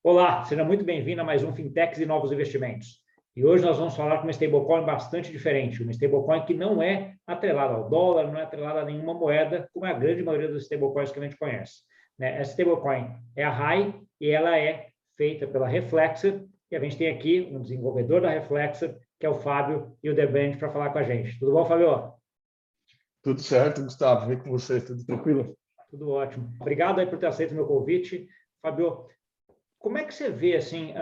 Olá, seja muito bem-vindo a mais um Fintechs e Novos Investimentos. E hoje nós vamos falar com uma stablecoin bastante diferente, uma stablecoin que não é atrelada ao dólar, não é atrelada a nenhuma moeda, como é a grande maioria das stablecoins que a gente conhece. Essa stablecoin é a RAI e ela é feita pela Reflexer, e a gente tem aqui um desenvolvedor da Reflexer, que é o Fábio Hildebrand, para falar com a gente. Tudo bom, Fábio? Tudo certo, Gustavo. Vem com você, tudo tranquilo? Tudo ótimo. Obrigado aí por ter aceito o meu convite. Fábio, como é que você vê assim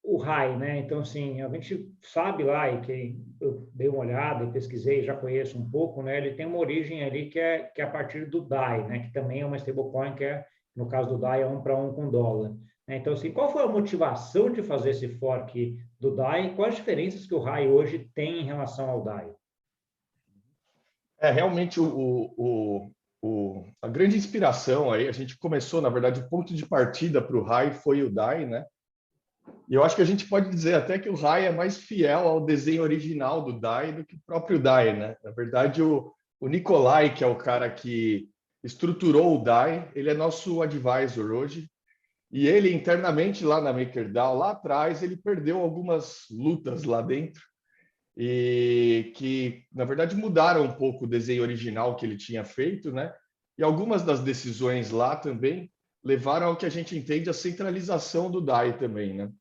o RAI, né? Então assim, a gente sabe lá e que eu dei uma olhada e pesquisei, já conheço um pouco, né? Ele tem uma origem ali que é a partir do DAI, né? Que também é uma stablecoin que é, no caso do DAI, é 1 para 1 com dólar. Né? Então assim, qual foi a motivação de fazer esse fork do DAI? Quais as diferenças que o RAI hoje tem em relação ao DAI? Realmente a grande inspiração aí, a gente começou, na verdade, o ponto de partida para o RAI foi o DAI, né? E eu acho que a gente pode dizer até que o RAI é mais fiel ao desenho original do DAI do que o próprio DAI, né? Na verdade, o Nikolai, que é o cara que estruturou o DAI, ele é nosso advisor hoje. E ele, internamente, lá na MakerDAO, lá atrás, ele perdeu algumas lutas lá dentro e que, na verdade, mudaram um pouco o desenho original que ele tinha feito, né? E algumas das decisões lá também levaram ao que a gente entende a centralização do DAI também, né?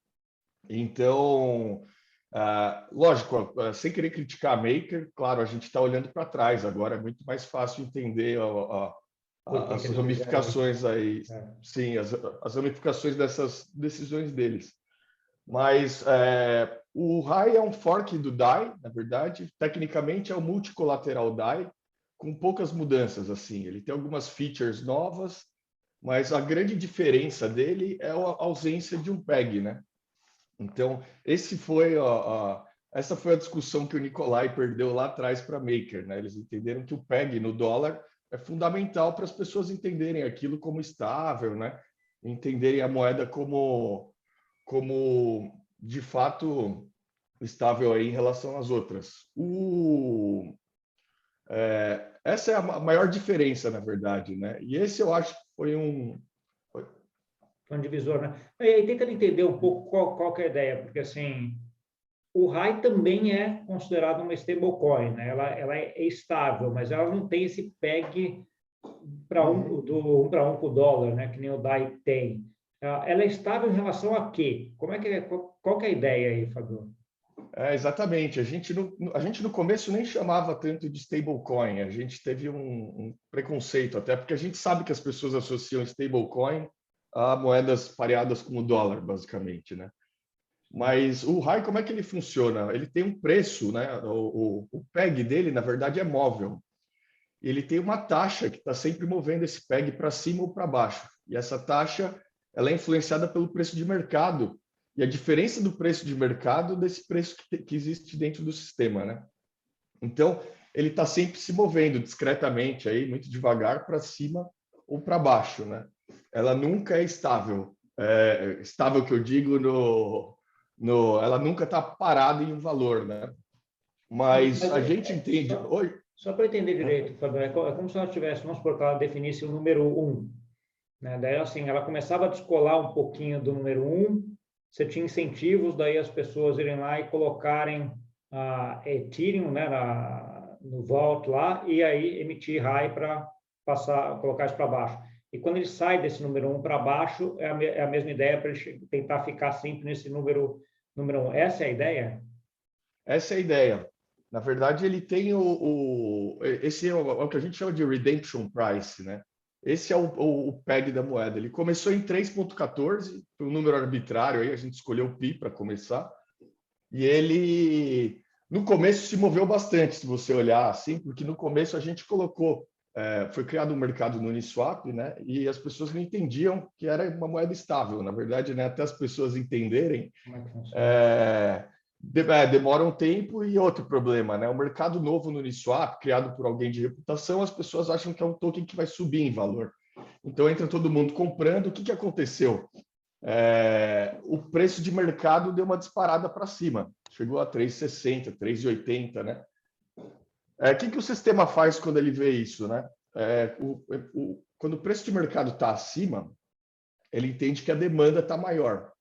Então, lógico, sem querer criticar a Maker, claro, a gente está olhando para trás agora, é muito mais fácil entender Por que as que eles fizeram isso, ramificações né? aí, É. sim, as ramificações dessas decisões deles. Mas o RAI é um fork do DAI, na verdade. Tecnicamente é o multicolateral DAI, com poucas mudanças. Assim, ele tem algumas features novas, mas a grande diferença dele é a ausência de um PEG, né? Então, essa foi a discussão que o Nikolai perdeu lá atrás para a Maker, né? Eles entenderam que o PEG no dólar é fundamental para as pessoas entenderem aquilo como estável, né? Entenderem a moeda como de fato estável aí em relação às outras. Essa é a maior diferença, na verdade, né? E esse eu acho que foi um. Foi um divisor, né? E aí, tentando entender um pouco qual que é a ideia, porque assim, o RAI também é considerado uma stablecoin, né? Ela é estável, mas ela não tem esse PEG do 1 para 1 com o dólar, né? Que nem o DAI tem. Ela é estável em relação a quê? Qual que é a ideia aí, Fabio? Exatamente. A gente no começo nem chamava tanto de stablecoin. A gente teve um preconceito, até porque a gente sabe que as pessoas associam stablecoin a moedas pareadas com o dólar, basicamente, né? Mas o RAI, como é que ele funciona? Ele tem um preço, né? O PEG dele, na verdade, é móvel. Ele tem uma taxa que está sempre movendo esse PEG para cima ou para baixo. E essa taxa ela é influenciada pelo preço de mercado e a diferença do preço de mercado desse preço que existe dentro do sistema, né? Então, ele está sempre se movendo discretamente, aí, muito devagar, para cima ou para baixo, né? Ela nunca é estável. Estável que eu digo ela nunca está parada em um valor, né? Mas Mas a gente entende. Oi? só para entender direito, Fabio, é como se ela tivesse, vamos supor que ela definisse o número 1, né? Daí, assim, ela começava a descolar um pouquinho do número 1, você tinha incentivos, daí as pessoas irem lá e colocarem a Ethereum, né, no Vault lá, e aí emitir RAI para colocar isso para baixo. E quando ele sai desse número 1 para baixo, é a mesma ideia para ele tentar ficar sempre nesse número 1. Essa é a ideia? Essa é a ideia. Na verdade, ele tem esse é o que a gente chama de redemption price, né? Esse é o PEG da moeda. Ele começou em 3,14, foi um número arbitrário aí, a gente escolheu o pi para começar. E ele, no começo, se moveu bastante, se você olhar assim, porque no começo a gente colocou, foi criado um mercado no Uniswap, né? E as pessoas não entendiam que era uma moeda estável. Na verdade, né, até as pessoas entenderem, Como é que funciona? demora um tempo. E outro problema, né? O mercado novo no Uniswap, criado por alguém de reputação, as pessoas acham que é um token que vai subir em valor. Então entra todo mundo comprando. O que aconteceu? O preço de mercado deu uma disparada para cima, chegou a 3,60, 3,80, né? O que o sistema faz quando ele vê isso, né? Quando o preço de mercado está acima, ele entende que a demanda está maior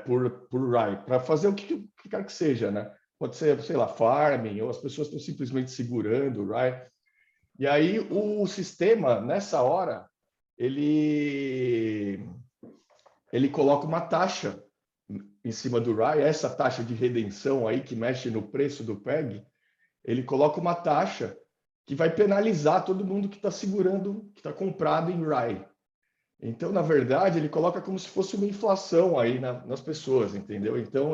por RAI, para fazer o que quer que seja, né? Pode ser, sei lá, farming, ou as pessoas estão simplesmente segurando o RAI. E aí o sistema, nessa hora, ele coloca uma taxa em cima do RAI, essa taxa de redenção aí que mexe no preço do PEG, ele coloca uma taxa que vai penalizar todo mundo que está segurando, que está comprado em RAI. Então, na verdade, ele coloca como se fosse uma inflação aí nas pessoas, entendeu? Então,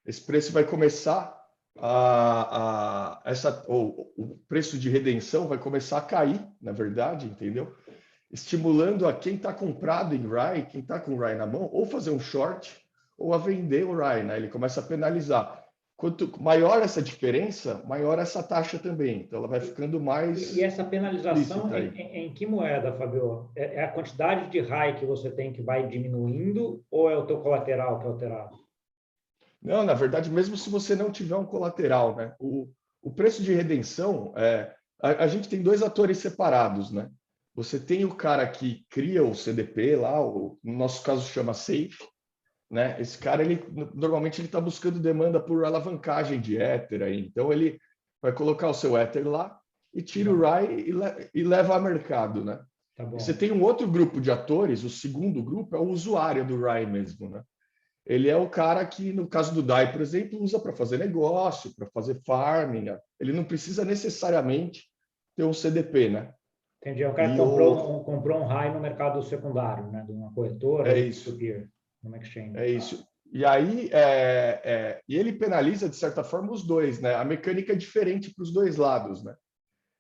esse preço vai começar o preço de redenção vai começar a cair, na verdade, entendeu? Estimulando a quem está comprado em RAI, quem está com o RAI na mão, ou fazer um short, ou a vender o RAI, né? Ele começa a penalizar. Quanto maior essa diferença, maior essa taxa também. Então, ela vai ficando mais E essa penalização aí. em que moeda, Fabio? É a quantidade de RAI que você tem que vai diminuindo ou é o teu colateral que é alterado? Não, na verdade, mesmo se você não tiver um colateral, né? O preço de redenção, a gente tem dois atores separados, né? Você tem o cara que cria o CDP lá, no nosso caso chama Safe, né? Esse cara, normalmente ele está buscando demanda por alavancagem de Ether, aí. Então ele vai colocar o seu Ether lá e tira o RAI e leva a mercado, né? Tá bom. E você tem um outro grupo de atores, o segundo grupo é o usuário do RAI mesmo, né? Ele é o cara que, no caso do DAI, por exemplo, usa para fazer negócio, para fazer farming. Ele não precisa necessariamente ter um CDP, né? Entendi. O cara comprou um RAI no mercado secundário, né? De uma corretora É ou isso. numa exchange. É isso. E aí, e ele penaliza, de certa forma, os dois, né? A mecânica é diferente para os dois lados, né?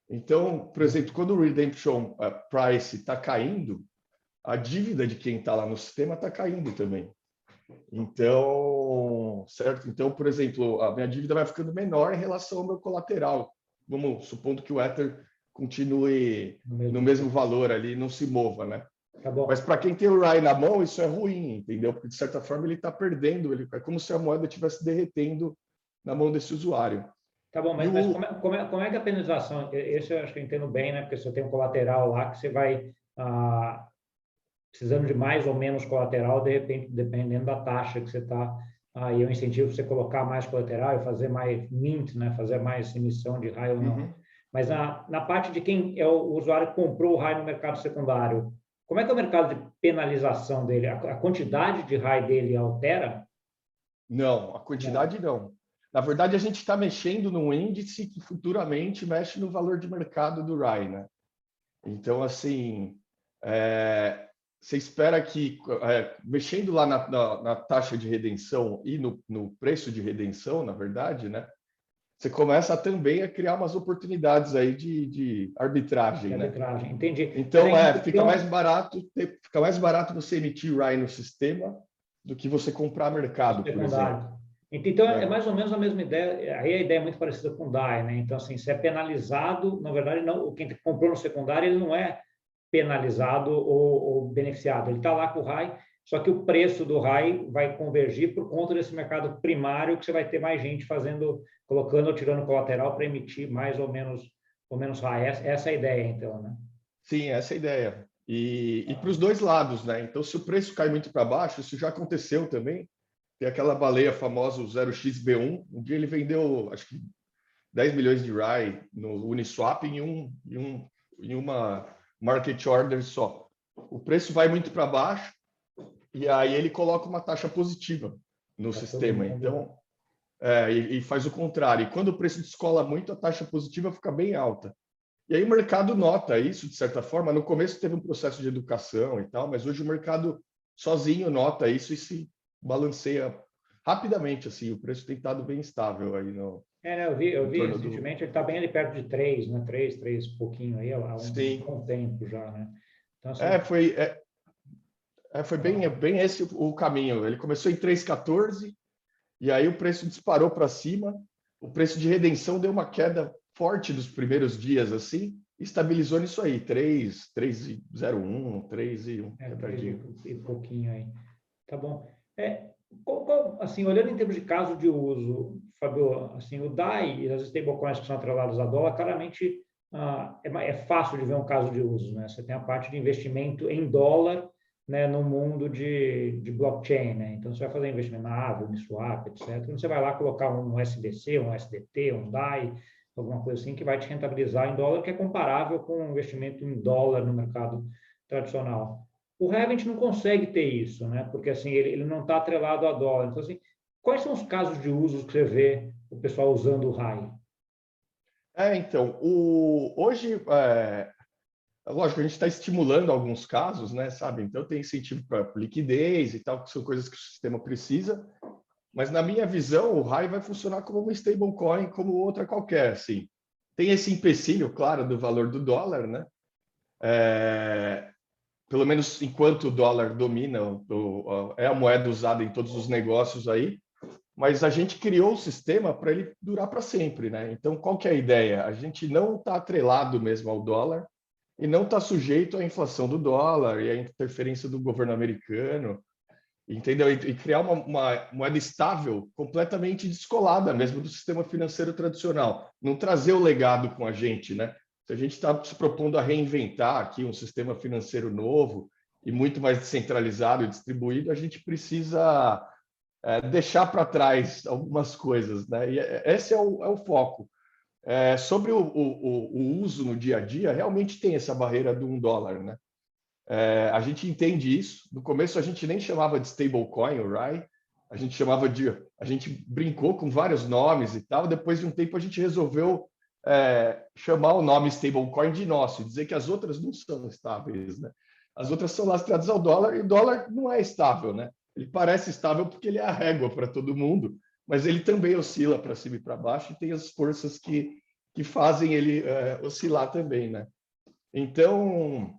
Então, por exemplo, quando o redemption price está caindo, a dívida de quem está lá no sistema está caindo também. Então, certo? Então, por exemplo, a minha dívida vai ficando menor em relação ao meu colateral. Vamos supondo que o Ether continue no mesmo valor ali, não se mova, né? Tá bom. Mas para quem tem o RAI na mão, isso é ruim, entendeu? Porque, de certa forma, ele está perdendo, é como se a moeda estivesse derretendo na mão desse usuário. Tá bom, mas como é que a penalização... Esse eu acho que eu entendo bem, né? Porque você tem um colateral lá que você vai... precisando de mais ou menos colateral, de repente, dependendo da taxa que você está, aí eu incentivo você colocar mais colateral e fazer mais mint, né? Fazer mais emissão de RAI ou não. Uhum. Mas na parte de quem é o usuário que comprou o RAI no mercado secundário, como é que é o mercado de penalização dele? A quantidade de RAI dele altera? Não, a quantidade não. Na verdade, a gente está mexendo num índice que futuramente mexe no valor de mercado do RAI, né? Então, assim, você espera que, mexendo lá na taxa de redenção e no preço de redenção, na verdade, né? Você começa também a criar umas oportunidades aí de arbitragem, né? Arbitragem, entendi. Então, fica mais barato você emitir RAI no sistema do que você comprar mercado, por exemplo. Então, é mais ou menos a mesma ideia. Aí a ideia é muito parecida com o DAI, né? Então, assim, se é penalizado, na verdade, não, quem comprou no secundário, ele não é penalizado ou beneficiado. Ele está lá com o RAI, só que o preço do RAI vai convergir por conta desse mercado primário, que você vai ter mais gente colocando ou tirando colateral para emitir mais ou menos RAI. Essa é a ideia, então, né? Sim, essa é a ideia. E para os dois lados, né? Então, se o preço cai muito para baixo, isso já aconteceu também. Tem aquela baleia famosa, o 0xB1. Um dia ele vendeu, acho que 10 milhões de RAI no Uniswap em uma market order só. O preço vai muito para baixo e aí ele coloca uma taxa positiva no sistema. Então, e faz o contrário. E quando o preço descola muito, a taxa positiva fica bem alta. E aí o mercado nota isso, de certa forma. No começo teve um processo de educação e tal, mas hoje o mercado sozinho nota isso e se balanceia rapidamente. Assim, o preço tem estado bem estável aí no... Eu vi recentemente, ele está bem ali perto de 3, né? 3 pouquinho aí, há um bom tempo já, né? Então, assim, foi bem esse o caminho. Ele começou em 3,14 e aí o preço disparou para cima. O preço de redenção deu uma queda forte dos primeiros dias, assim, estabilizou nisso aí, 3,01, 3,1. 3 e pouquinho aí. Tá bom. Assim, olhando em termos de caso de uso, Fabio, assim, o DAI e as stablecoins que são atreladas a dólar, claramente é fácil de ver um caso de uso, né? Você tem a parte de investimento em dólar, né, no mundo de blockchain, né? Então, você vai fazer investimento na Aave, no Swap, etc. Então, você vai lá colocar um SDC, um SDT, um DAI, alguma coisa assim, que vai te rentabilizar em dólar, que é comparável com um investimento em dólar no mercado tradicional. O RAI a gente não consegue ter isso, né? Porque assim, ele não está atrelado a dólar. Então, assim, quais são os casos de uso que você vê o pessoal usando o RAI? Então, hoje, lógico, a gente está estimulando alguns casos, né, sabe? Então, tem incentivo para liquidez e tal, que são coisas que o sistema precisa. Mas, na minha visão, o RAI vai funcionar como uma stablecoin, como outra qualquer, assim. Tem esse empecilho, claro, do valor do dólar, né? Pelo menos enquanto o dólar domina, é a moeda usada em todos os negócios aí, mas a gente criou o sistema para ele durar para sempre, né? Então, qual que é a ideia? A gente não está atrelado mesmo ao dólar e não está sujeito à inflação do dólar e à interferência do governo americano, entendeu? E criar uma moeda estável, completamente descolada mesmo do sistema financeiro tradicional. Não trazer o legado com a gente, né? Se a gente está se propondo a reinventar aqui um sistema financeiro novo e muito mais descentralizado e distribuído, a gente precisa deixar para trás algumas coisas, né? E esse é o foco. Sobre o uso no dia a dia, realmente tem essa barreira do $1, né? A gente entende isso. No começo a gente nem chamava de stablecoin, o RAI. A gente brincou com vários nomes e tal. Depois de um tempo a gente resolveu chamar o nome stablecoin de nosso, dizer que as outras não são estáveis, né? As outras são lastreadas ao dólar e o dólar não é estável, né? Ele parece estável porque ele é a régua para todo mundo, mas ele também oscila para cima e para baixo e tem as forças que fazem ele oscilar também, né? Então,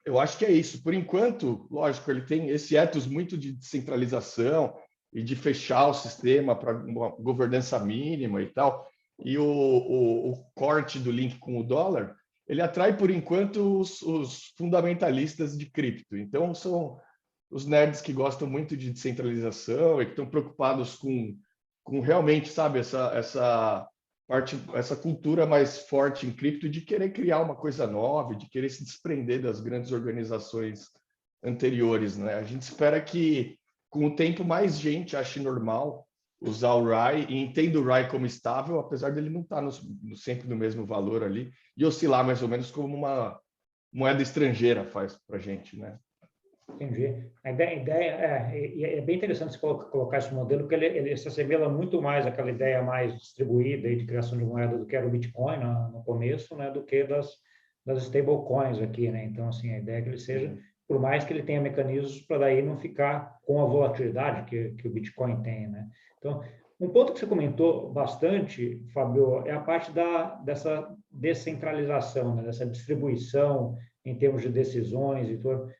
eu acho que é isso. Por enquanto, lógico, ele tem esse ethos muito de descentralização e de fechar o sistema para uma governança mínima e tal. E o corte do link com o dólar, ele atrai, por enquanto, os fundamentalistas de cripto. Então, são os nerds que gostam muito de descentralização e que estão preocupados com realmente, sabe, essa parte, essa cultura mais forte em cripto de querer criar uma coisa nova, de querer se desprender das grandes organizações anteriores, né? A gente espera que, com o tempo, mais gente ache normal usar o RAI e entenda o RAI como estável, apesar dele não estar sempre no mesmo valor ali, e oscilar mais ou menos como uma moeda estrangeira faz para a gente, né? Entendi. A ideia é bem interessante você colocar esse modelo, porque ele se assemelha muito mais àquela ideia mais distribuída de criação de moeda do que era o Bitcoin no começo, né, do que das stablecoins aqui, né? Então, assim, a ideia é que ele seja, por mais que ele tenha mecanismos para daí não ficar com a volatilidade que o Bitcoin tem, né? Então, um ponto que você comentou bastante, Fábio, é a parte dessa descentralização, né, dessa distribuição em termos de decisões e tudo.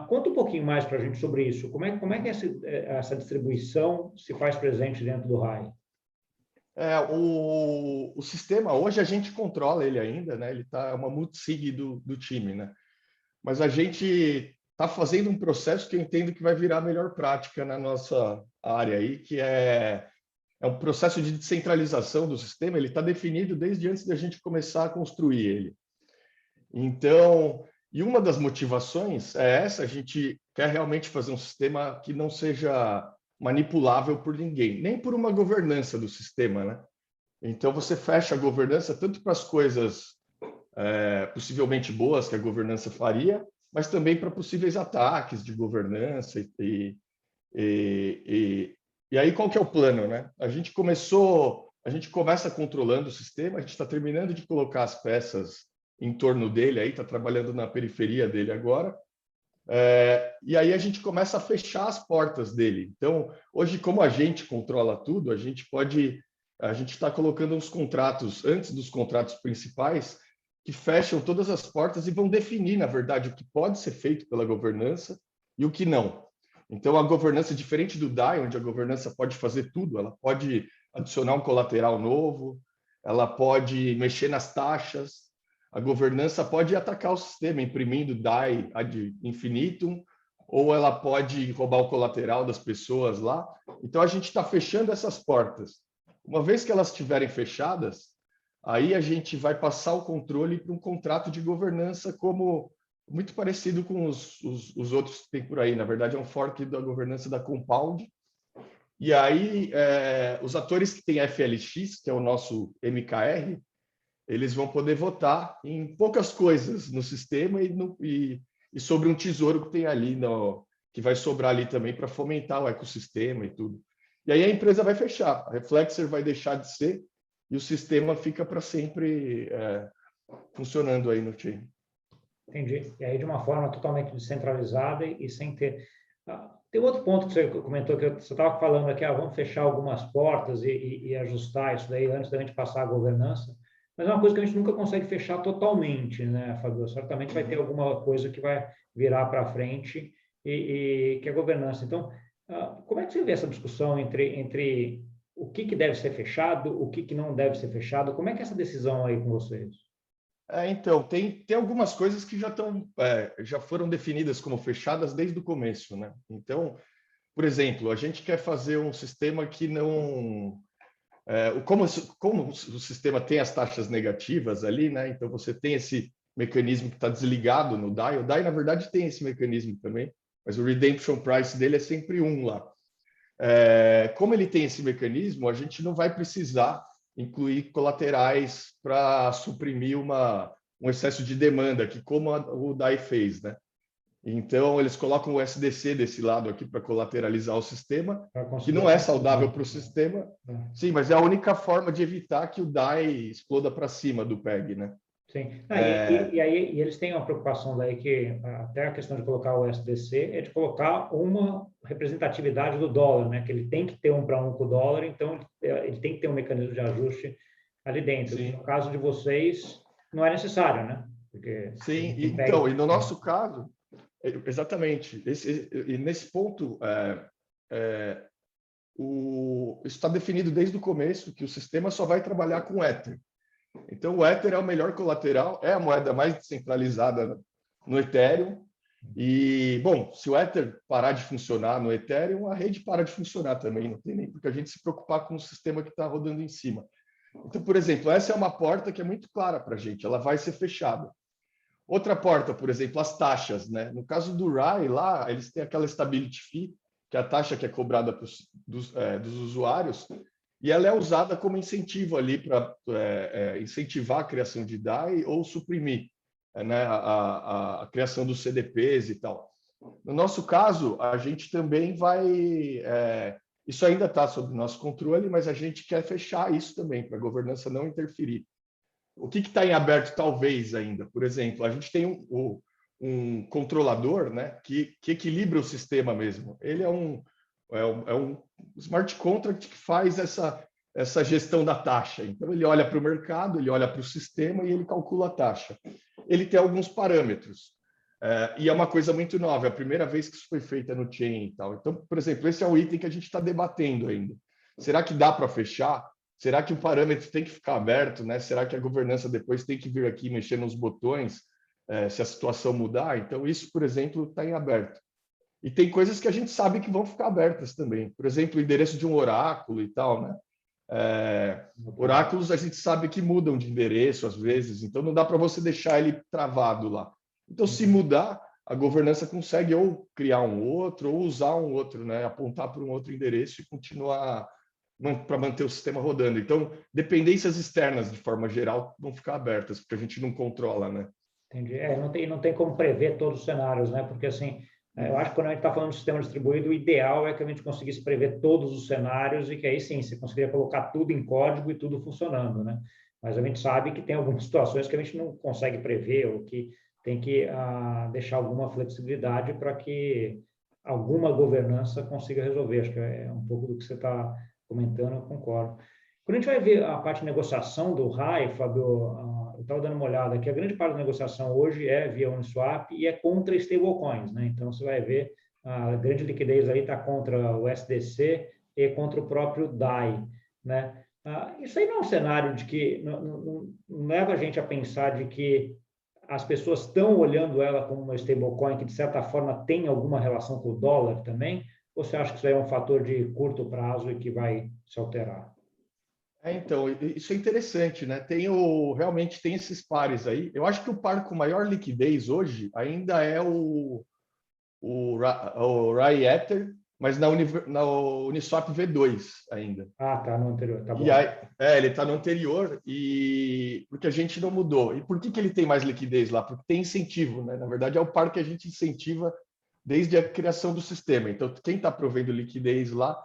Conta um pouquinho mais para a gente sobre isso. Como é que essa distribuição se faz presente dentro do RAI? O sistema, hoje a gente controla ele ainda, né? Ele tá uma multisig do time, né? Mas a gente está fazendo um processo que eu entendo que vai virar a melhor prática na nossa área aí, que é um processo de descentralização do sistema. Ele está definido desde antes da gente começar a construir ele. Então, e uma das motivações é essa: a gente quer realmente fazer um sistema que não seja manipulável por ninguém, nem por uma governança do sistema, né? Então, você fecha a governança tanto para as coisas possivelmente boas que a governança faria, mas também para possíveis ataques de governança. E aí, qual que é o plano, né? A gente começa controlando o sistema, a gente está terminando de colocar as peças em torno dele, aí está trabalhando na periferia dele agora, e aí a gente começa a fechar as portas dele. Então, hoje, como a gente controla tudo, a gente está colocando uns contratos antes dos contratos principais que fecham todas as portas e vão definir, na verdade, o que pode ser feito pela governança e o que não. Então, a governança, diferente do DAI, onde a governança pode fazer tudo, ela pode adicionar um colateral novo, ela pode mexer nas taxas, a governança pode atacar o sistema, imprimindo DAI ad infinitum, ou ela pode roubar o colateral das pessoas lá. Então, a gente está fechando essas portas. Uma vez que elas estiverem fechadas, aí a gente vai passar o controle para um contrato de governança como muito parecido com os outros que tem por aí. Na verdade, é um fork da governança da Compound. E aí, os atores que têm FLX, que é o nosso MKR, eles vão poder votar em poucas coisas no sistema e sobre um tesouro que tem ali, que vai sobrar ali também para fomentar o ecossistema e tudo. E aí a empresa vai fechar, a Reflexer vai deixar de ser e o sistema fica para sempre funcionando aí no chain. Entendi. E aí de uma forma totalmente descentralizada e sem ter... Tem outro ponto que você comentou, que você estava falando aqui, vamos fechar algumas portas e ajustar isso daí antes da gente passar a governança, mas é uma coisa que a gente nunca consegue fechar totalmente, né, Fabio? Certamente vai ter alguma coisa que vai virar para frente e que é a governança. Então, como é que você vê essa discussão entre o que deve ser fechado, o que não deve ser fechado? Como é que é essa decisão aí com vocês? Então, tem algumas coisas que já foram definidas como fechadas desde o começo, né? Então, por exemplo, a gente quer fazer um sistema que não... como o sistema tem as taxas negativas ali, né? Então, você tem esse mecanismo que está desligado no DAI. O DAI, na verdade, tem esse mecanismo também, mas o redemption price dele é sempre 1 lá. Como ele tem esse mecanismo, a gente não vai precisar incluir colaterais para suprimir um excesso de demanda, que como o DAI fez, né? Então, eles colocam o SDC desse lado aqui para colateralizar o sistema, que não é saudável para o sistema. Sim, mas é a única forma de evitar que o DAI exploda para cima do PEG, né? Sim. E eles têm uma preocupação daí que até a questão de colocar o SDC é de colocar uma representatividade do dólar, né? Que ele tem que ter 1 para 1 com o dólar, então ele tem que ter um mecanismo de ajuste ali dentro. Sim. No caso de vocês, não é necessário, né? Porque sim, então, e no nosso caso, exatamente, e nesse ponto, isso está definido desde o começo, que o sistema só vai trabalhar com Ether. Então, o Ether é o melhor colateral, é a moeda mais descentralizada no Ethereum. E, bom, se o Ether parar de funcionar no Ethereum, a rede para de funcionar também, não tem nem porque a gente se preocupar com o sistema que está rodando em cima. Então, por exemplo, essa é uma porta que é muito clara para a gente, ela vai ser fechada. Outra porta, por exemplo, as taxas, né? No caso do RAI, lá, eles têm aquela stability fee, que é a taxa que é cobrada dos usuários, e ela é usada como incentivo ali para incentivar a criação de DAI ou suprimir, né, a criação dos CDPs e tal. No nosso caso, a gente também vai... isso ainda está sob nosso controle, mas a gente quer fechar isso também, para a governança não interferir. O que está em aberto, talvez, ainda? Por exemplo, a gente tem um controlador, né, que equilibra o sistema mesmo. Ele é um smart contract que faz essa gestão da taxa. Então, ele olha para o mercado, ele olha para o sistema e ele calcula a taxa. Ele tem alguns parâmetros. E é uma coisa muito nova, é a primeira vez que isso foi feito no chain e tal. Então, por exemplo, esse é um item que a gente está debatendo ainda. Será que dá para fechar? Será que o parâmetro tem que ficar aberto, né? Será que a governança depois tem que vir aqui mexer nos botões se a situação mudar? Então, isso, por exemplo, está em aberto. E tem coisas que a gente sabe que vão ficar abertas também. Por exemplo, o endereço de um oráculo e tal, né? Oráculos a gente sabe que mudam de endereço às vezes, então não dá para você deixar ele travado lá. Então, se mudar, a governança consegue ou criar um outro ou usar um outro, né? Apontar para um outro endereço e continuar para manter o sistema rodando. Então, dependências externas, de forma geral, vão ficar abertas, porque a gente não controla, né? Entendi. Não tem como prever todos os cenários, né? Porque, assim, eu acho que quando a gente está falando de sistema distribuído, o ideal é que a gente conseguisse prever todos os cenários e que aí sim, você conseguiria colocar tudo em código e tudo funcionando, né? Mas a gente sabe que tem algumas situações que a gente não consegue prever ou que tem que deixar alguma flexibilidade para que alguma governança consiga resolver. Acho que é um pouco do que você está comentando, eu concordo. Quando a gente vai ver a parte de negociação do RAI, Fábio, eu estava dando uma olhada aqui, a grande parte da negociação hoje é via Uniswap e é contra stablecoins, né? Então, você vai ver a grande liquidez aí está contra o SDC e contra o próprio DAI, né? Isso aí não é um cenário de que não leva a gente a pensar de que as pessoas estão olhando ela como uma stablecoin que, de certa forma, tem alguma relação com o dólar também? Ou você acha que isso aí é um fator de curto prazo e que vai se alterar? Então, isso é interessante, né? Realmente tem esses pares aí. Eu acho que o par com maior liquidez hoje ainda é o Raiether, mas na Uniswap V2 ainda. Ah, tá, no anterior, tá E bom. aí, ele está no anterior e porque a gente não mudou. E por que ele tem mais liquidez lá? Porque tem incentivo, né? Na verdade, é o par que a gente incentiva desde a criação do sistema. Então, quem está provendo liquidez lá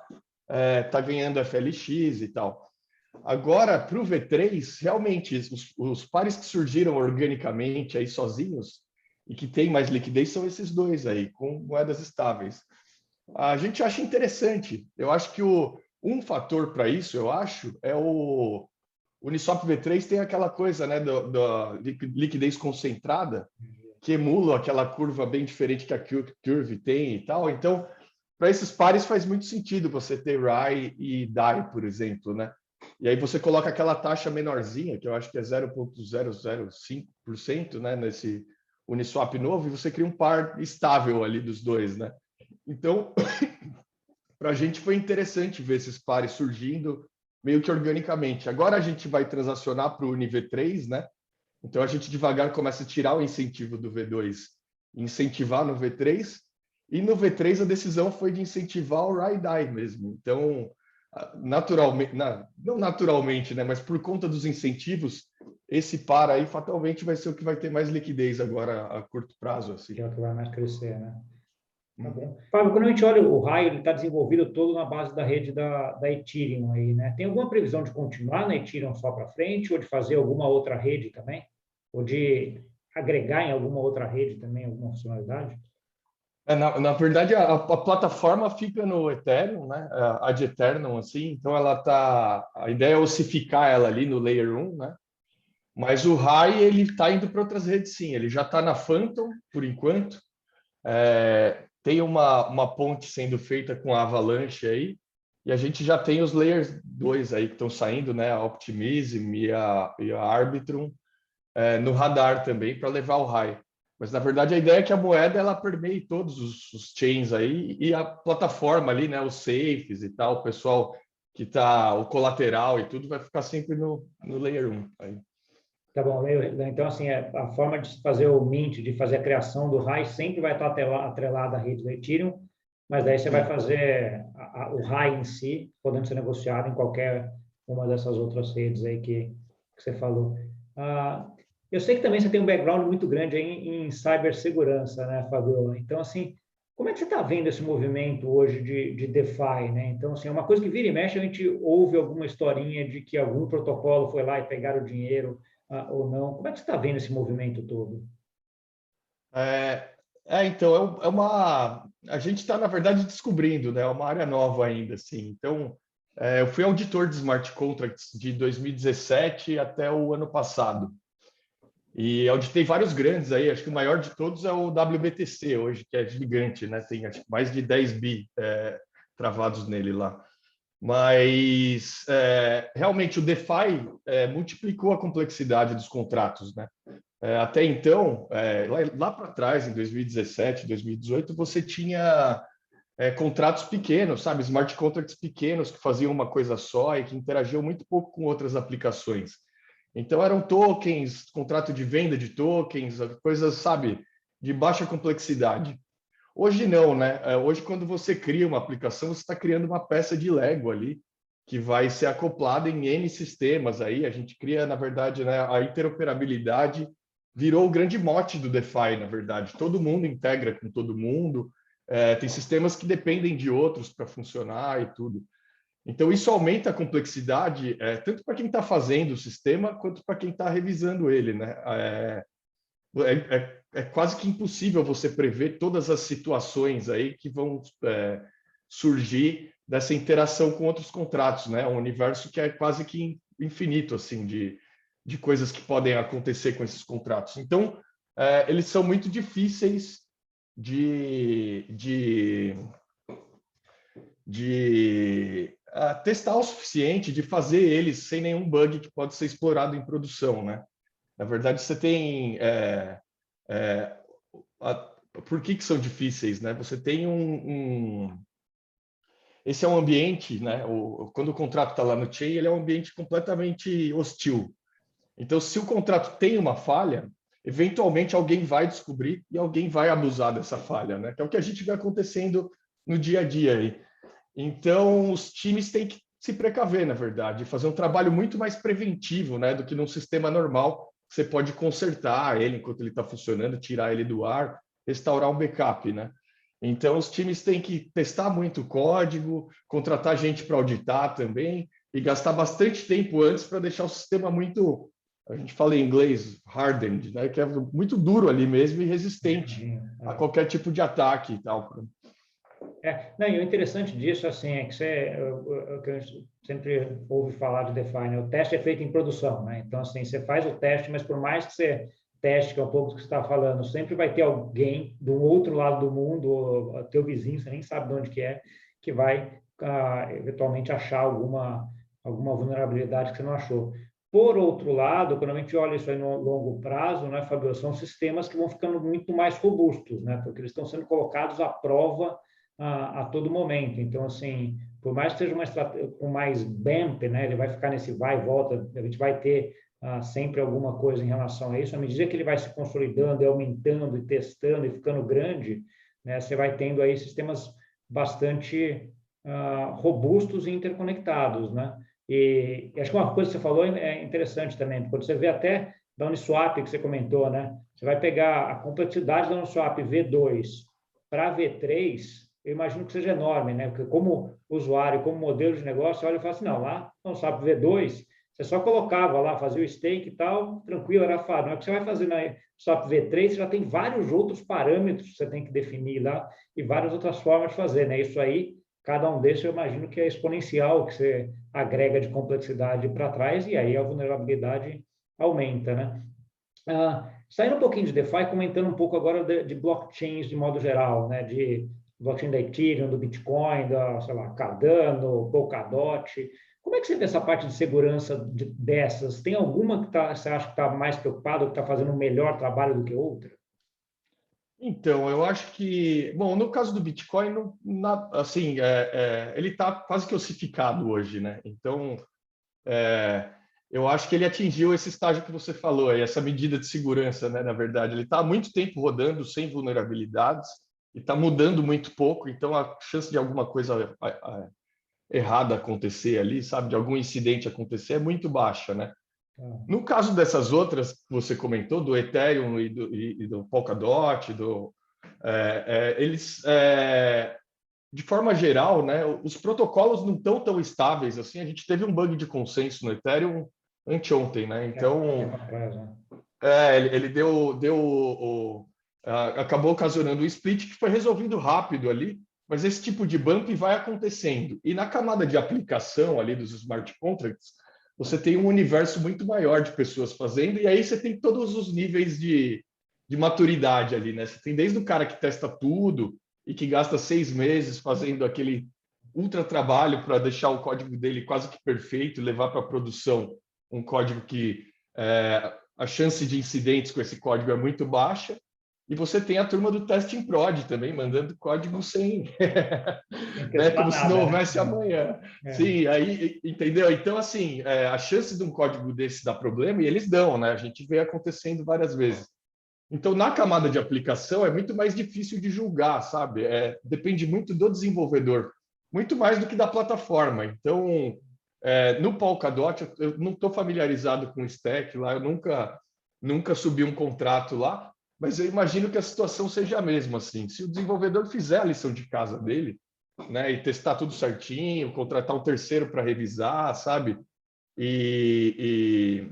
está ganhando FLX e tal. Agora, para o V3, realmente, os pares que surgiram organicamente aí sozinhos e que têm mais liquidez são esses dois aí, com moedas estáveis. A gente acha interessante. Eu acho que um fator para isso, eu acho, é o Uniswap V3 tem aquela coisa, né, da liquidez concentrada, que emula aquela curva bem diferente que a Curve tem e tal. Então, para esses pares faz muito sentido você ter RAI e DAI, por exemplo, né? E aí você coloca aquela taxa menorzinha, que eu acho que é 0,005%, né, nesse Uniswap novo, e você cria um par estável ali dos dois, né? Então, para a gente foi interessante ver esses pares surgindo meio que organicamente. Agora a gente vai transacionar para o UniV3, né? Então a gente devagar começa a tirar o incentivo do V2, incentivar no V3, e no V3 a decisão foi de incentivar o RAIDAI mesmo. Então, naturalmente, não naturalmente, né? Mas por conta dos incentivos, esse par aí fatalmente vai ser o que vai ter mais liquidez agora a curto prazo, Que assim. é o que vai mais crescer, né? Tá Uhum. bom. Fábio, quando a gente olha o raio, ele está desenvolvido todo na base da rede da Ethereum aí, né? Tem alguma previsão de continuar na Ethereum só para frente, ou de fazer alguma outra rede também? Ou de agregar em alguma outra rede também alguma funcionalidade? Na verdade, a plataforma fica no Ethereum, né? Ad Eternum, assim. Então, a ideia é ossificar ela ali no Layer 1, né? Mas o Rai, ele está indo para outras redes, sim. Ele já está na Phantom, por enquanto. Tem uma ponte sendo feita com a Avalanche aí. E a gente já tem os Layers 2 aí que estão saindo, né? A Optimism e a Arbitrum, no radar também para levar o Rai. Mas, na verdade, a ideia é que a moeda ela permeie todos os chains aí e a plataforma ali, né? Os safes e tal, o pessoal que está, o colateral e tudo vai ficar sempre no Layer 1. Aí. Tá bom, então, assim, a forma de fazer o mint, de fazer a criação do RAI, sempre vai estar atrelada à rede do Ethereum, mas daí você vai Sim. fazer o RAI em si, podendo ser negociado em qualquer uma dessas outras redes aí que você falou. Eu sei que também você tem um background muito grande aí em cibersegurança, né, Fabio? Então, assim, como é que você está vendo esse movimento hoje de DeFi, né? Então, assim, é uma coisa que vira e mexe, a gente ouve alguma historinha de que algum protocolo foi lá e pegaram o dinheiro ou não? Como é que você está vendo esse movimento todo? Então, a gente está, na verdade, descobrindo, né? É uma área nova ainda, assim. Então, eu fui auditor de smart contracts de 2017 até o ano passado. E auditei vários grandes aí, acho que o maior de todos é o WBTC hoje, que é gigante, né? Tem acho que mais de 10 bi travados nele lá. Mas realmente o DeFi multiplicou a complexidade dos contratos, né? Até então, lá para trás, em 2017, 2018, você tinha contratos pequenos, sabe? Smart contracts pequenos que faziam uma coisa só e que interagiam muito pouco com outras aplicações. Então, eram tokens, contrato de venda de tokens, coisas, sabe, de baixa complexidade. Hoje não, né? Hoje, quando você cria uma aplicação, você está criando uma peça de Lego ali, que vai ser acoplada em N sistemas aí. A gente cria, na verdade, né, a interoperabilidade virou o grande mote do DeFi, na verdade. Todo mundo integra com todo mundo. Tem sistemas que dependem de outros para funcionar e tudo. Então, isso aumenta a complexidade, tanto para quem está fazendo o sistema, quanto para quem está revisando ele, né? É quase que impossível você prever todas as situações aí que vão surgir dessa interação com outros contratos, né? Um universo que é quase que infinito, assim, de coisas que podem acontecer com esses contratos. Então, eles são muito difíceis de testar o suficiente, de fazer eles sem nenhum bug que pode ser explorado em produção, né? Na verdade, você tem é, por que são difíceis, né? Você tem esse é um ambiente, né? Quando o contrato está lá no chain, ele é um ambiente completamente hostil. Então, se o contrato tem uma falha, eventualmente alguém vai descobrir e alguém vai abusar dessa falha, né? Que é o que a gente vê acontecendo no dia a dia aí. Então, os times têm que se precaver, na verdade, fazer um trabalho muito mais preventivo, né, do que num sistema normal. Você pode consertar ele enquanto ele está funcionando, tirar ele do ar, restaurar um backup, né? Então, os times têm que testar muito o código, contratar gente para auditar também e gastar bastante tempo antes para deixar o sistema muito, a gente fala em inglês, hardened, né, que é muito duro ali mesmo e resistente a qualquer tipo de ataque e tal. Não, e o interessante disso, assim, é que que eu sempre ouve falar de DeFi, né? O teste é feito em produção, né? Então, assim, você faz o teste, mas por mais que você teste, que é um pouco do que você está falando, sempre vai ter alguém do outro lado do mundo, ou teu vizinho, você nem sabe de onde que vai, eventualmente, achar alguma vulnerabilidade que você não achou. Por outro lado, quando a gente olha isso aí no longo prazo, né, Fabio, são sistemas que vão ficando muito mais robustos, né? Porque eles estão sendo colocados à prova a todo momento. Então, assim, por mais que seja uma estratégia com mais BAMP, né, ele vai ficar nesse vai e volta, a gente vai ter sempre alguma coisa em relação a isso. À medida que ele vai se consolidando, e aumentando, e testando, e ficando grande, né, você vai tendo aí sistemas bastante robustos e interconectados, né? E acho que uma coisa que você falou é interessante também, porque quando você vê até da Uniswap que você comentou, né? Você vai pegar a complexidade da Uniswap V2 para V3, eu imagino que seja enorme, né? Porque como usuário, como modelo de negócio, você olha e fala assim, não, lá no SAP V2, você só colocava lá, fazia o stake e tal, tranquilo, era fácil. Não é que você vai fazer na SAP V3, você já tem vários outros parâmetros que você tem que definir lá e várias outras formas de fazer, né? Isso aí, cada um desses, eu imagino que é exponencial, que você agrega de complexidade para trás e aí a vulnerabilidade aumenta, né? Saindo um pouquinho de DeFi, comentando um pouco agora de blockchains de modo geral, né? De blockchain da Ethereum, do Bitcoin, da, sei lá, Cardano, Polkadot. Como é que você vê essa parte de segurança dessas? Tem alguma que você acha que está mais preocupado, que está fazendo um melhor trabalho do que outra? Então, eu acho que, bom, no caso do Bitcoin, assim, ele está quase que ossificado hoje, né? Então, eu acho que ele atingiu esse estágio que você falou, essa medida de segurança, né? Na verdade, ele está há muito tempo rodando sem vulnerabilidades e está mudando muito pouco, então a chance de alguma coisa errada acontecer ali, sabe, de algum incidente acontecer é muito baixa, né? No caso dessas outras que você comentou, do Ethereum e do Polkadot, eles, de forma geral, né, os protocolos não estão tão estáveis assim. A gente teve um bug de consenso no Ethereum anteontem, né? Então, ele acabou ocasionando um split que foi resolvido rápido ali, mas esse tipo de bump vai acontecendo. E na camada de aplicação ali dos smart contracts, você tem um universo muito maior de pessoas fazendo, e aí você tem todos os níveis de maturidade ali, né? Você tem desde o cara que testa tudo e que gasta 6 meses fazendo aquele ultra trabalho para deixar o código dele quase que perfeito, levar para a produção um código que a chance de incidentes com esse código é muito baixa. E você tem a turma do testing prod também, mandando código sem, né, como se não houvesse amanhã. Sim, aí, entendeu? Então, assim, a chance de um código desse dar problema, e eles dão, né? A gente vê acontecendo várias vezes. Então, na camada de aplicação, é muito mais difícil de julgar, sabe? Depende muito do desenvolvedor, muito mais do que da plataforma. Então, no Polkadot, eu não estou familiarizado com o stack lá, eu nunca subi um contrato lá, mas eu imagino que a situação seja a mesma, assim. Se o desenvolvedor fizer a lição de casa dele, né, e testar tudo certinho, contratar um terceiro para revisar, sabe? E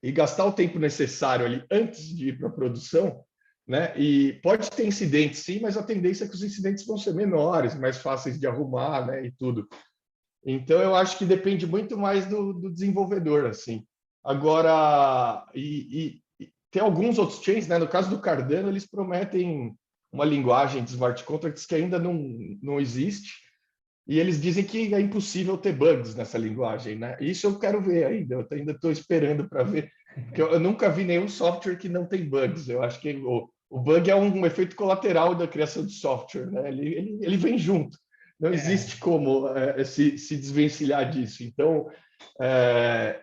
gastar o tempo necessário ali antes de ir para a produção, né? E pode ter incidentes, sim, mas a tendência é que os incidentes vão ser menores, mais fáceis de arrumar, né? E tudo. Então, eu acho que depende muito mais do desenvolvedor, assim. Agora, tem alguns outros chains, né? No caso do Cardano, eles prometem uma linguagem de smart contracts que ainda não existe, e eles dizem que é impossível ter bugs nessa linguagem, né? Isso eu quero ver ainda, eu ainda estou esperando para ver, porque eu nunca vi nenhum software que não tem bugs. Eu acho que o bug é um efeito colateral da criação de software, né? Ele vem junto. Não existe como se desvencilhar disso. Então,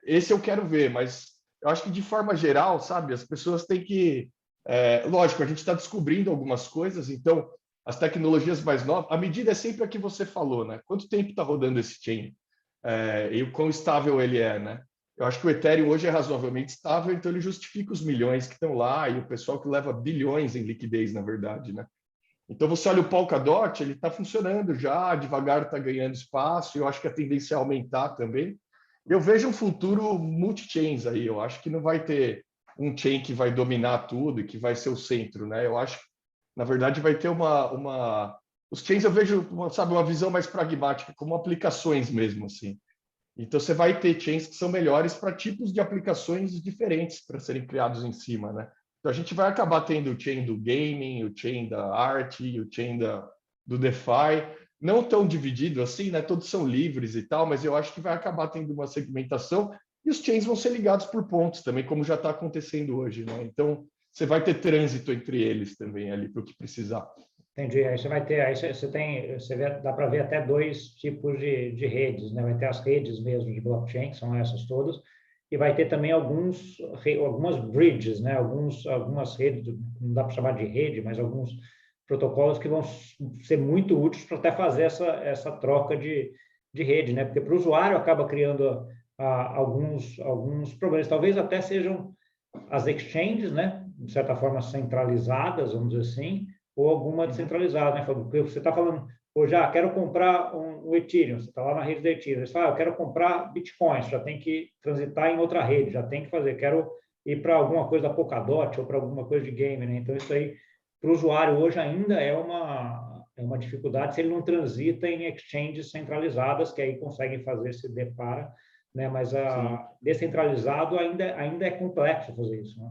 esse eu quero ver, mas eu acho que de forma geral, sabe, as pessoas têm que... lógico, a gente está descobrindo algumas coisas, então as tecnologias mais novas, a medida é sempre a que você falou, né? Quanto tempo está rodando esse chain? E o quão estável ele é, né? Eu acho que o Ethereum hoje é razoavelmente estável, então ele justifica os milhões que estão lá e o pessoal que leva bilhões em liquidez, na verdade, né? Então, você olha o Polkadot, ele está funcionando já, devagar está ganhando espaço, eu acho que a tendência é aumentar também. Eu vejo um futuro multi-chains aí, eu acho que não vai ter um chain que vai dominar tudo e que vai ser o centro, né? Eu acho que, na verdade, vai ter Os chains eu vejo, sabe, uma visão mais pragmática, como aplicações mesmo, assim. Então, você vai ter chains que são melhores para tipos de aplicações diferentes para serem criados em cima, né? Então, a gente vai acabar tendo o chain do gaming, o chain da arte, o chain do DeFi, não tão dividido assim, né? Todos são livres e tal, mas eu acho que vai acabar tendo uma segmentação e os chains vão ser ligados por pontos também, como já está acontecendo hoje, né? Então, você vai ter trânsito entre eles também ali para o que precisar. Entendi. Aí você vai ter, aí dá para ver até dois tipos de redes, né? Vai ter as redes mesmo de blockchain, que são essas todas, e vai ter também algumas bridges, né? Algumas redes, não dá para chamar de rede, mas alguns protocolos que vão ser muito úteis para até fazer essa troca de rede, né? Porque para o usuário acaba criando alguns problemas, talvez até sejam as exchanges, né? De certa forma centralizadas, vamos dizer assim, ou alguma descentralizada, né? Porque você está falando, quero comprar um Ethereum, você está lá na rede da Ethereum, você fala, eu quero comprar Bitcoin, já tem que transitar em outra rede, já tem que fazer, quero ir para alguma coisa da Polkadot ou para alguma coisa de game, né? Então, isso aí, para o usuário hoje ainda é uma dificuldade se ele não transita em exchanges centralizadas, que aí conseguem fazer esse depara, né? Mas descentralizado ainda é complexo fazer isso, né?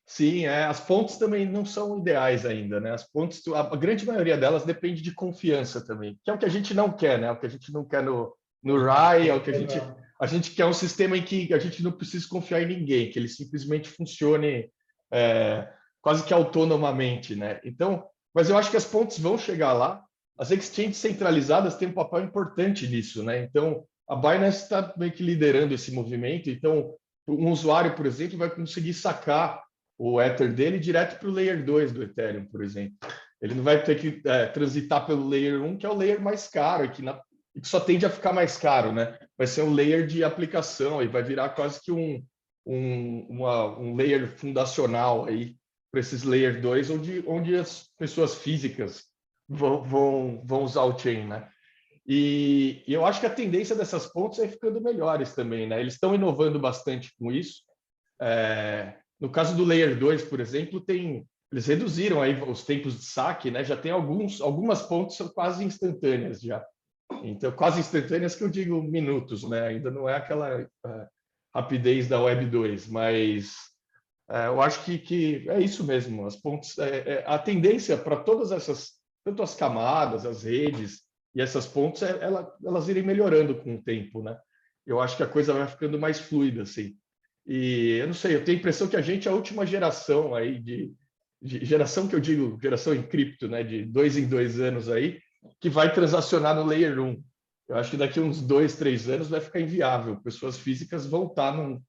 Sim, as pontes também não são ideais ainda, né? As pontes, a grande maioria delas depende de confiança também, que é o que a gente não quer, né? O que a gente não quer no RAI, é o que a gente quer um sistema em que a gente não precisa confiar em ninguém, que ele simplesmente funcione quase que autonomamente, né? Então, mas eu acho que as pontes vão chegar lá. As exchanges centralizadas têm um papel importante nisso, né? Então, a Binance está meio que liderando esse movimento. Então, um usuário, por exemplo, vai conseguir sacar o Ether dele direto para o Layer 2 do Ethereum, por exemplo. Ele não vai ter que transitar pelo Layer 1, que é o layer mais caro, e que só tende a ficar mais caro, né? Vai ser um layer de aplicação, e vai virar quase que um layer fundacional aí para esses Layer 2, onde as pessoas físicas vão usar o chain, né? E eu acho que a tendência dessas pontes é ficando melhores também, né? Eles estão inovando bastante com isso. No caso do Layer 2, por exemplo, eles reduziram aí os tempos de saque, né? Já tem algumas pontes são quase instantâneas já. Então, quase instantâneas que eu digo minutos, né? Ainda não é aquela rapidez da Web 2, mas eu acho que é isso mesmo. As pontes, a tendência para todas essas, tanto as camadas, as redes e essas pontes, elas irem melhorando com o tempo, né? Eu acho que a coisa vai ficando mais fluida, assim. E eu não sei, eu tenho a impressão que a gente é a última geração aí de geração que eu digo, geração em cripto, né, de 2 em 2 anos aí, que vai transacionar no Layer 1. Eu acho que daqui a uns 2, 3 anos vai ficar inviável. Pessoas físicas vão estar no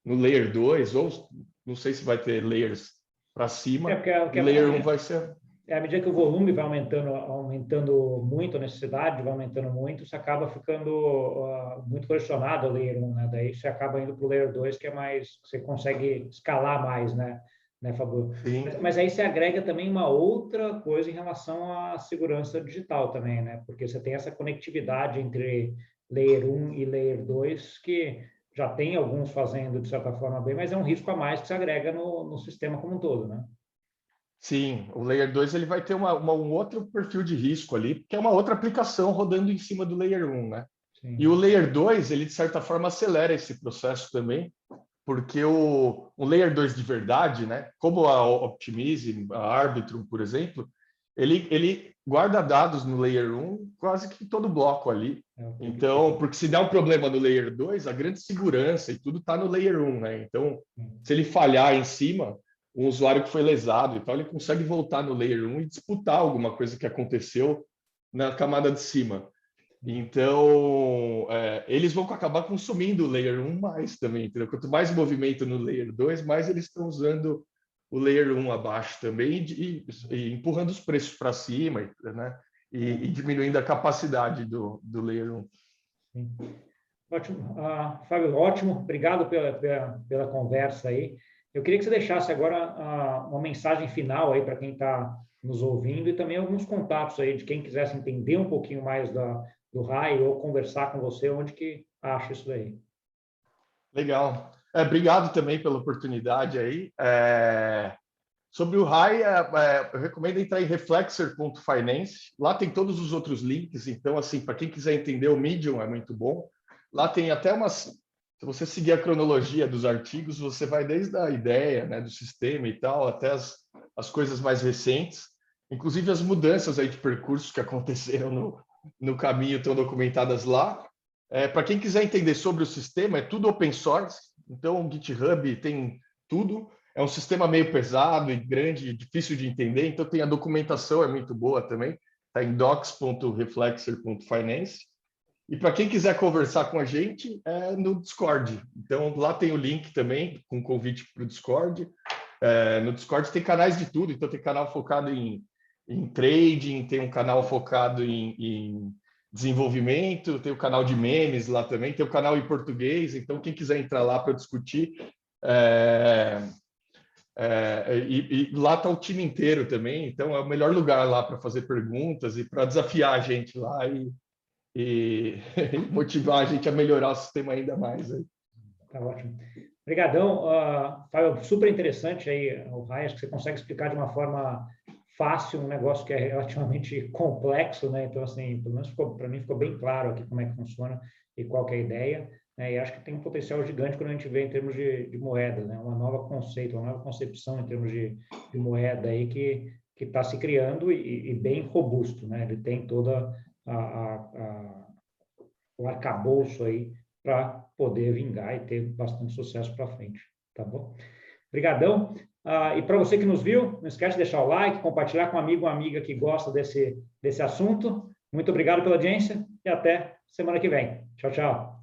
Layer 2, ou não sei se vai ter layers para cima, e Layer 1 vai ser... À medida que o volume vai aumentando muito, a necessidade vai aumentando muito, você acaba ficando muito questionado o Layer 1, né? Daí você acaba indo para o Layer 2, que é mais, você consegue escalar mais, né, Fabio? Mas aí você agrega também uma outra coisa em relação à segurança digital também, né? Porque você tem essa conectividade entre Layer 1 e Layer 2, que já tem alguns fazendo de certa forma bem, mas é um risco a mais que se agrega no sistema como um todo, né? Sim, o Layer 2 ele vai ter um outro perfil de risco ali, que é uma outra aplicação rodando em cima do Layer 1, né? Sim. E o Layer 2, ele de certa forma acelera esse processo também, porque o Layer 2 de verdade, né, como a Optimism, a Arbitrum, por exemplo, ele guarda dados no Layer 1 quase que todo bloco ali. Então, porque se der um problema no Layer 2, a grande segurança e tudo está no Layer 1, né? Então, se ele falhar em cima, um usuário que foi lesado e tal, ele consegue voltar no Layer 1 e disputar alguma coisa que aconteceu na camada de cima. Então, eles vão acabar consumindo o Layer 1 mais também. Entendeu? Quanto mais movimento no Layer 2, mais eles estão usando o Layer 1 abaixo também e empurrando os preços para cima, né? E diminuindo a capacidade do Layer 1. Sim. Ótimo. Fábio, ótimo. Obrigado pela conversa aí. Eu queria que você deixasse agora uma mensagem final aí para quem está nos ouvindo e também alguns contatos aí de quem quisesse entender um pouquinho mais do RAI ou conversar com você, onde que acha isso daí. Legal. Obrigado também pela oportunidade aí. Sobre o RAI, eu recomendo entrar em reflexer.finance. Lá tem todos os outros links. Então, assim, para quem quiser entender, o Medium é muito bom. Lá tem até se você seguir a cronologia dos artigos, você vai desde a ideia, né, do sistema e tal, até as coisas mais recentes. Inclusive as mudanças aí de percursos que aconteceram no caminho estão documentadas lá. Para quem quiser entender sobre o sistema, é tudo open source. Então, o GitHub tem tudo. É um sistema meio pesado e grande, difícil de entender. Então, tem a documentação, é muito boa também. Está em docs.reflexer.finance. E para quem quiser conversar com a gente, é no Discord. Então, lá tem o link também, com convite para o Discord. No Discord tem canais de tudo. Então, tem canal focado em trading, tem um canal focado em desenvolvimento, tem o canal de memes lá também, tem o canal em português. Então, quem quiser entrar lá para discutir... e lá está o time inteiro também. Então, é o melhor lugar lá para fazer perguntas e para desafiar a gente lá e motivar a gente a melhorar o sistema ainda mais. Aí. Tá ótimo. Obrigadão, Fábio, super interessante aí o RAI, acho que você consegue explicar de uma forma fácil um negócio que é relativamente complexo, né? Então, assim, pelo menos para mim ficou bem claro aqui como é que funciona e qual que é a ideia, né? E acho que tem um potencial gigante quando a gente vê em termos de moedas, né? Uma nova concepção em termos de moeda aí que está se criando e bem robusto, né? Ele tem toda o arcabouço aí para poder vingar e ter bastante sucesso para frente, tá bom? Obrigadão. E para você que nos viu, não esquece de deixar o like, compartilhar com um amigo ou amiga que gosta desse assunto. Muito obrigado pela audiência e até semana que vem. Tchau, tchau.